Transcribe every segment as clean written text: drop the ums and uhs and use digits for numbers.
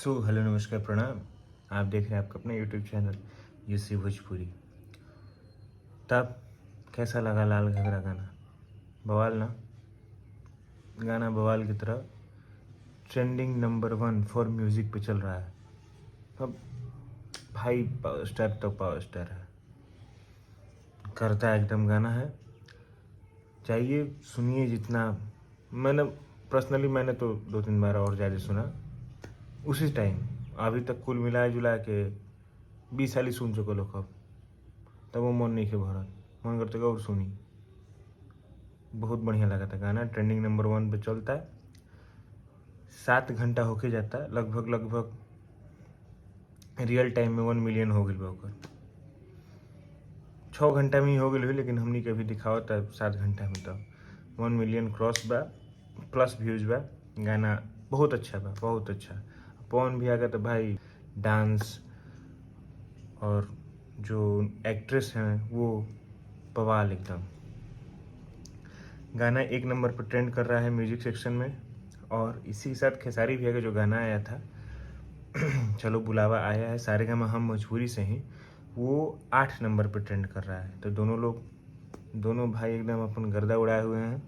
Hello नमस्कार प्रणाम। आप देख रहे हैं आपका अपना यूट्यूब चैनल यूसी भोजपुरी। तब कैसा लगा लाल घाघरा गाना? बवाल ना? गाना बवाल की तरह ट्रेंडिंग नंबर 1 फॉर म्यूजिक पे चल रहा है। अब भाई पावर स्टार तो पावर स्टार है, करता है एकदम गाना है। चाहिए सुनिए जितना। मैंने तो 2-3 बार और ज़्यादा सुना उसी टाइम। अभी तक कुल मिला जुला के 20 साल ही सुन चुके लोग। अब तब वो मन नहीं के भरत, मन करते और सुनी। बहुत बढ़िया लगा था गाना। ट्रेंडिंग नंबर 1 पे चलता है। 7 घंटा होके जाता है लगभग रियल टाइम में 1 मिलियन हो गई बा। 6 घंटा में ही हो गई, लेकिन हमनी के अभी दिखावा था 7 घंटा में। तो 1 मिलियन क्रॉस बा, प्लस व्यूज बा। गाना बहुत अच्छा बा, बहुत अच्छा। पवन भी आ गया तो भाई डांस और जो एक्ट्रेस हैं वो बवाल एकदम। गाना 1 नंबर पर ट्रेंड कर रहा है म्यूजिक सेक्शन में। और इसी के साथ खेसारी भैया का जो गाना आया था चलो बुलावा आया है सारेगामा हम भोजपुरी से ही, वो 8 नंबर पर ट्रेंड कर रहा है। तो दोनों भाई एकदम अपन गर्दा उड़ाए हुए हैं।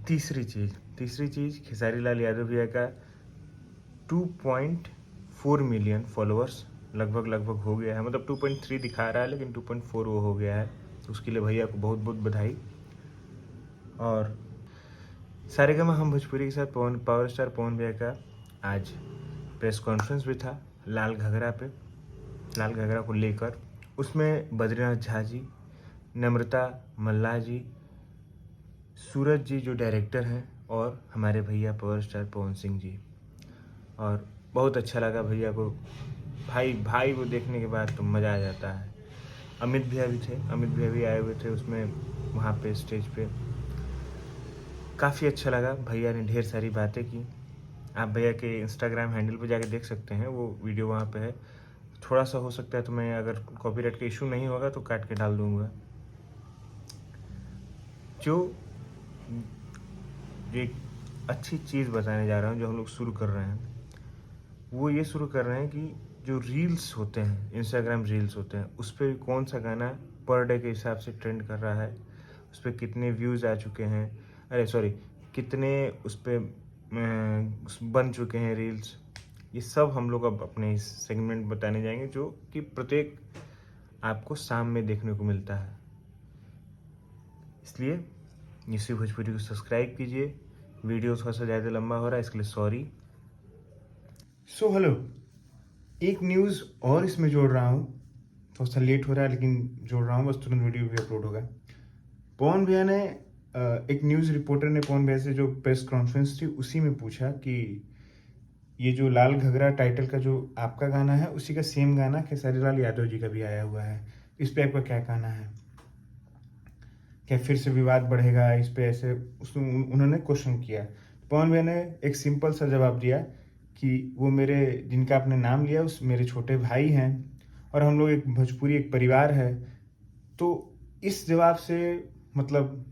तीसरी चीज़ खेसारी लाल यादव भैया का 2.4 मिलियन फॉलोअर्स लगभग हो गया है। मतलब 2.3 दिखा रहा है, लेकिन 2.4 वो हो गया है। उसके लिए भैया को बहुत बहुत बधाई। और सारेगामा हम भोजपुरी के साथ पावर स्टार पवन भैया का आज प्रेस कॉन्फ्रेंस भी था लाल घाघरा को लेकर। उसमें बद्रीनाथ झा जी, नम्रता मल्लाह जी, सूरज जी जो डायरेक्टर हैं, और हमारे भैया पावर स्टार पवन सिंह जी। और बहुत अच्छा लगा भैया को। भाई को देखने के बाद तो मज़ा आ जाता है। अमित भैया भी आए हुए थे उसमें, वहाँ पे स्टेज पे। काफ़ी अच्छा लगा। भैया ने ढेर सारी बातें की। आप भैया के इंस्टाग्राम हैंडल पे जाके देख सकते हैं, वो वीडियो वहाँ पे है। थोड़ा सा हो सकता है तो मैं, अगर कॉपीराइट का इशू नहीं होगा तो काट के डाल दूँगा। जो एक अच्छी चीज़ बताने जा रहा हूँ जो हम लोग शुरू कर रहे हैं, वो ये शुरू कर रहे हैं कि जो रील्स होते हैं, इंस्टाग्राम रील्स होते हैं, उस पर कौन सा गाना पर डे के हिसाब से ट्रेंड कर रहा है, उस पर कितने व्यूज़ आ चुके हैं, कितने उस पर बन चुके हैं रील्स। ये सब हम लोग अब अपने इस सेगमेंट बताने जाएंगे, जो कि प्रत्येक आपको शाम में देखने को मिलता है। इसलिए यूसी भोजपुरी को सब्सक्राइब कीजिए। वीडियो थोड़ा सा ज़्यादा लंबा हो रहा है, इसके लिए सॉरी। हेलो, एक न्यूज़ और इसमें जोड़ रहा हूँ। थोड़ा सा लेट हो रहा है लेकिन जोड़ रहा हूँ, बस तुरंत वीडियो भी अपलोड होगा। पवन भैया ने, एक न्यूज़ रिपोर्टर ने पवन भैया से जो प्रेस कॉन्फ्रेंस थी उसी में पूछा कि ये जो लाल घाघरा टाइटल का जो आपका गाना है, उसी का सेम गाना खेसारी लाल यादव जी का भी आया हुआ है। इस पर आपका क्या कहना है? क्या फिर से विवाद बढ़ेगा इस पे? ऐसे उन्होंने क्वेश्चन किया। पवन भैया ने एक सिंपल सा जवाब दिया कि वो मेरे, जिनका आपने नाम लिया, उस मेरे छोटे भाई हैं और हम लोग एक भोजपुरी एक परिवार है। तो इस जवाब से मतलब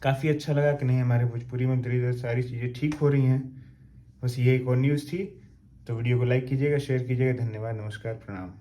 काफ़ी अच्छा लगा कि नहीं, हमारे भोजपुरी में धीरे धीरे सारी चीज़ें ठीक हो रही हैं। बस ये एक और न्यूज़ थी। तो वीडियो को लाइक कीजिएगा, शेयर कीजिएगा। धन्यवाद, नमस्कार, प्रणाम।